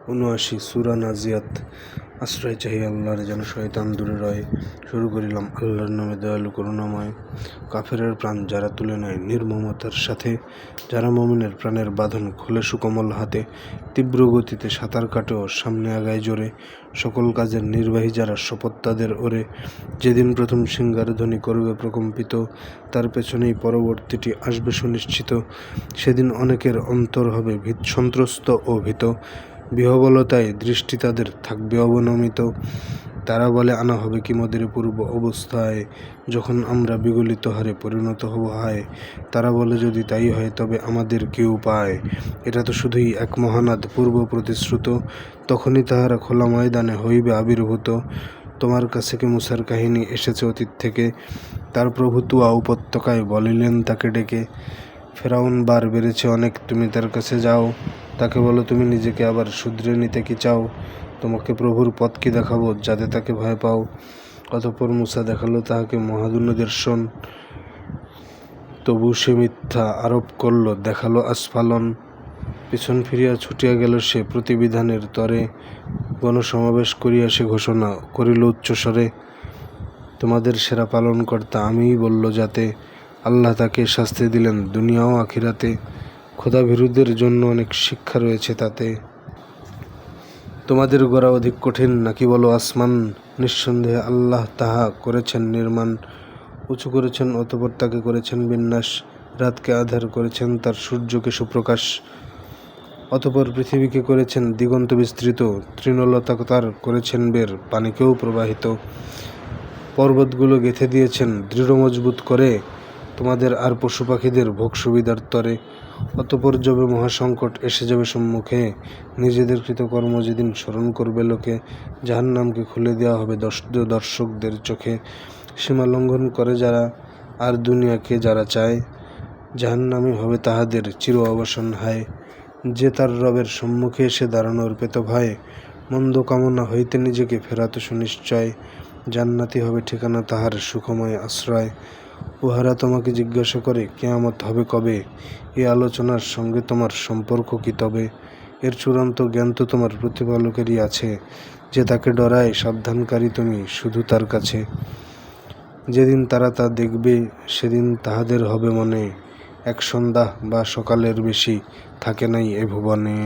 ৭৯ সূরা নাজিয়াত। আশ্রয় চাহি আল্লাহর, যেন শয়তান দূরে রয়। শুরু করিলাম আল্লাহর নামে, দয়ালু করুণাময়। কাফেরের প্রাণ যারা তুলে নেয় নির্মমতার সাথে, যারা মুমিনের প্রাণের বাঁধন খুলে সুকোমল হাতে, তীব্র গতিতে সাঁতার কাটেও সামনে আগায় জোরে, সকল কাজের নির্বাহী যারা, শপথ তাদের ওরে। যেদিন প্রথম সিংহার ধ্বনি করবে প্রকম্পিত, তার পেছনেই পরবর্তীটি আসবে সুনিশ্চিত। সেদিন অনেকের অন্তর হবে সন্ত্রস্ত ও ভীত, বিহ্বলতায় দৃষ্টি তাদের থাকবে অবনমিত। তারা বলে, আনা হবে কি মোদের পূর্ব অবস্থায়, যখন আমরা বিগলিত হারে পরিণত হব হায়। তারা বলে, যদি তাই হয় তবে আমাদের কেউ পায়, এটা তো শুধুই এক মহানাদ পূর্ব প্রতিশ্রুত। তখনই তাহারা খোলা ময়দানে হইবে আবির্ভূত। তোমার কাছে কি মুসার কাহিনী এসেছে অতীত থেকে? তার প্রভু তুয়া উপত্যকায় বলিলেন তাকে ডেকে, ফেরাউন বার বেড়েছে অনেক, তুমি তার কাছে যাও। তাকে বলো, তুমি নিজেকে আবার শুধরে নিতে কি চাও? তোমাকে প্রভুর পথ কি দেখাবো, যাতে তাকে ভয় পাও। অতঃপর মুসা দেখালো তাহাকে মহাদুনিদর্শন, তবু সে মিথ্যা আরোপ করল, দেখালো আস্ফালন। পিছন ফিরিয়া ছুটিয়া গেল সে প্রতিবিধানের তরে, গণসমাবেশ করিয়া সে ঘোষণা করিল উচ্চস্বরে, তোমাদের সেরা পালনকর্তা আমিই বলল যাতে। আল্লাহ তাকে শাস্তি দিলেন দুনিয়া ও আখিরাতে, খোদাভীরুদের জন্য অনেক শিক্ষা রয়েছে তাতে। তোমাদের গড়া অধিক কঠিন নাকি বলো আসমান? নিঃসন্দেহে আল্লাহ তাহা করেছেন নির্মাণ। উঁচু করেছেন অতঃপর তাকে করেছেন বিন্যাস, রাতকে আঁধার করেছেন তার সূর্যকে সুপ্রকাশ। অতঃপর পৃথিবীকে করেছেন দিগন্ত বিস্তৃত, তৃণলতা তার করেছেন বের, পানিকেও প্রবাহিত। পর্বতগুলো গেঁথে দিয়েছেন দৃঢ় মজবুত করে, তোমাদের আর পশু পাখিদের ভোগ সুবিধার তরে। অতঃপর যবে মহাসংকট এসে যাবে সম্মুখে, নিজেদের কৃতকর্ম যেদিন স্মরণ করবে লোকে, জাহান্নামকে খুলে দেওয়া হবে দর্শকদের চোখে। সীমা লঙ্ঘন করে যারা আর দুনিয়াকে যারা চায়, জাহান্নামই হবে তাহাদের চির অবসান হায়। যে তার রবের সম্মুখে এসে দাঁড়ানোর পেত ভয়, মন্দ কামনা হইতে নিজেকে ফেরাত সুনিশ্চয়, জান্নাতি হবে ঠিকানা তাহার সুখময় আশ্রয়। উহারা তোমাকে জিজ্ঞাসা করে, কিয়ামত হবে কবে? এ আলোচনার সঙ্গে তোমার সম্পর্ক কি তবে? এর চূড়ান্ত জ্ঞান তো তোমার প্রতিপালকেরই আছে, যে তাকে ডরায় সাবধানকারী তুমি শুধু তার কাছে। যেদিন তারা তা দেখবে সেদিন তাহাদের হবে মনে, এক সন্ধ্যা বা সকালের বেশি থাকে নাই এ ভুবনে।